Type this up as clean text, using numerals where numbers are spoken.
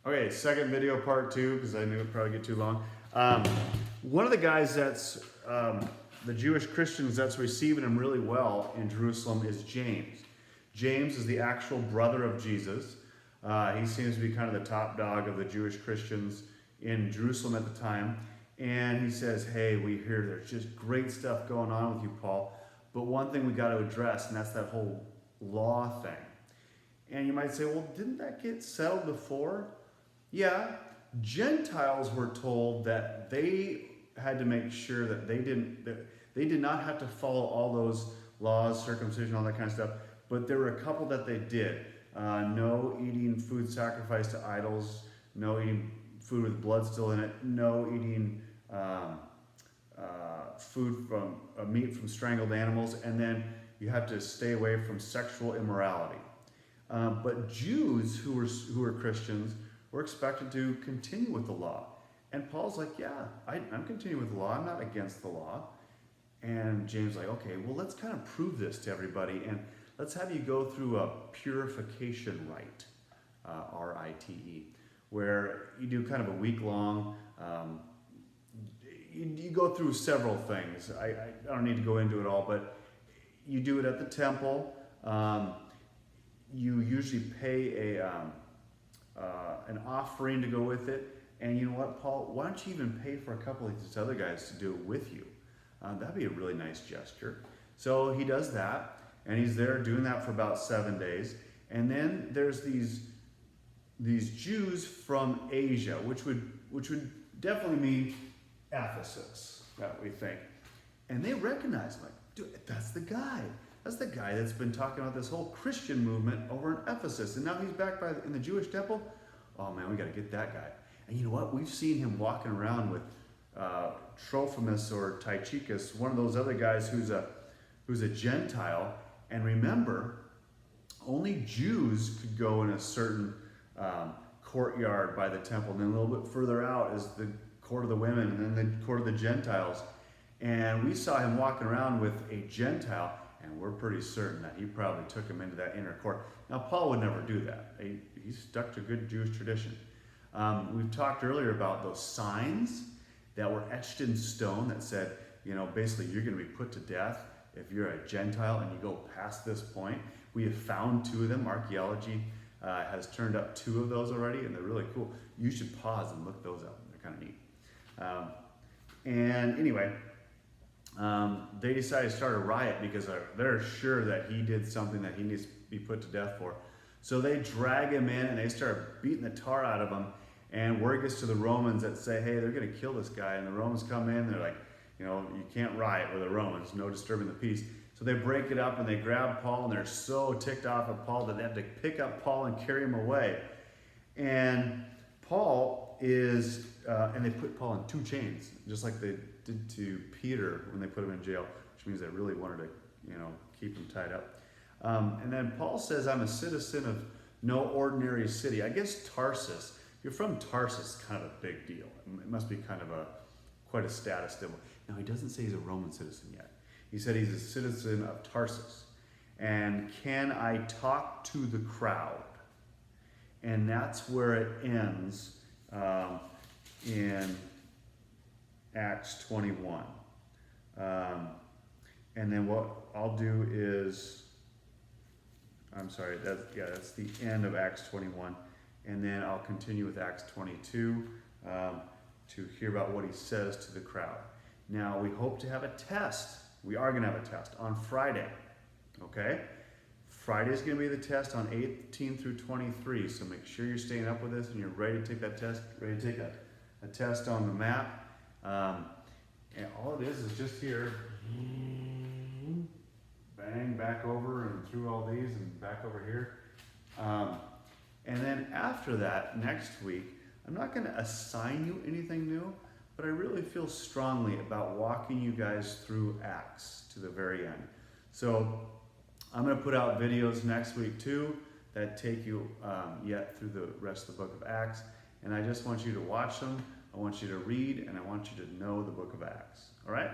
Okay, second video, part two, because I knew it'd probably get too long. One of the guys that's the Jewish Christians that's receiving him really well in Jerusalem is James. James is the actual brother of Jesus. He seems to be kind of the top dog of the Jewish Christians in Jerusalem at the time. And he says, hey, we hear there's just great stuff going on with you, Paul. But one thing we got to address, and that's that whole law thing. And you might say, well, didn't that get settled before? Yeah, Gentiles were told that they had to make sure that they did not have to follow all those laws, circumcision, all that kind of stuff. But there were a couple that they did. No eating food sacrificed to idols, no eating food with blood still in it, no eating food from meat from strangled animals, and then you have to stay away from sexual immorality. But Jews who were Christians were expected to continue with the law. And Paul's like, yeah, I'm continuing with the law. I'm not against the law. And James like, okay, well, let's kind of prove this to everybody. And let's have you go through a purification rite, R-I-T-E, where you do kind of a week-long, you go through several things. I don't need to go into it all, but you do it at the temple. You usually pay an offering to go with it. And you know what, Paul, why don't you even pay for a couple of these other guys to do it with you? That'd be a really nice gesture. So he does that, and he's there doing that for about 7 days. And then there's these Jews from Asia, which would definitely mean Ephesus, that we think. And they recognize him, like, dude, that's the guy. That's the guy that's been talking about this whole Christian movement over in Ephesus. And now he's back in the Jewish temple. Oh man, we got to get that guy. And you know what? We've seen him walking around with Trophimus or Tychicus, one of those other guys who's a Gentile. And remember, only Jews could go in a certain courtyard by the temple. And then a little bit further out is the court of the women, and then the court of the Gentiles. And we saw him walking around with a Gentile, and we're pretty certain that he probably took him into that inner court. Now, Paul would never do that. He stuck to good Jewish tradition. We've talked earlier about those signs that were etched in stone that said, you know, basically you're going to be put to death if you're a Gentile and you go past this point. We have found 2 of them. Archaeology has turned up 2 of those already, and they're really cool. You should pause and look those up. They're kind of neat. And anyway, they decided to start a riot because they're sure that he did something that he needs to be put to death for. So they drag him in and they start beating the tar out of him. And word gets to the Romans that say, hey, they're going to kill this guy. And the Romans come in, they're like, you know, you can't riot with the Romans, no disturbing the peace. So they break it up and they grab Paul, and they're so ticked off at Paul that they have to pick up Paul and carry him away. And Paul is, and they put Paul in 2 chains, just like they did to Peter when they put him in jail, which means they really wanted to, you know, keep him tied up. And then Paul says, I'm a citizen of no ordinary city. I guess Tarsus. If you're from Tarsus, it's kind of a big deal. It must be kind of quite a status symbol. Now, he doesn't say he's a Roman citizen yet. He said he's a citizen of Tarsus. And can I talk to the crowd? And that's where it ends in Acts 21. And then what I'll do is, that's the end of Acts 21. And then I'll continue with Acts 22 to hear about what he says to the crowd. Now, we hope to have a test. We are going to have a test on Friday, okay? Friday is going to be the test on 18 through 23, so make sure you're staying up with us and you're ready to take that test, ready to take a test on the map. And all it is just here, bang, back over and through all these and back over here. And then after that, next week, I'm not going to assign you anything new, but I really feel strongly about walking you guys through Acts to the very end. So I'm going to put out videos next week too that take you yet through the rest of the book of Acts. And I just want you to watch them, I want you to read, and I want you to know the book of Acts. All right?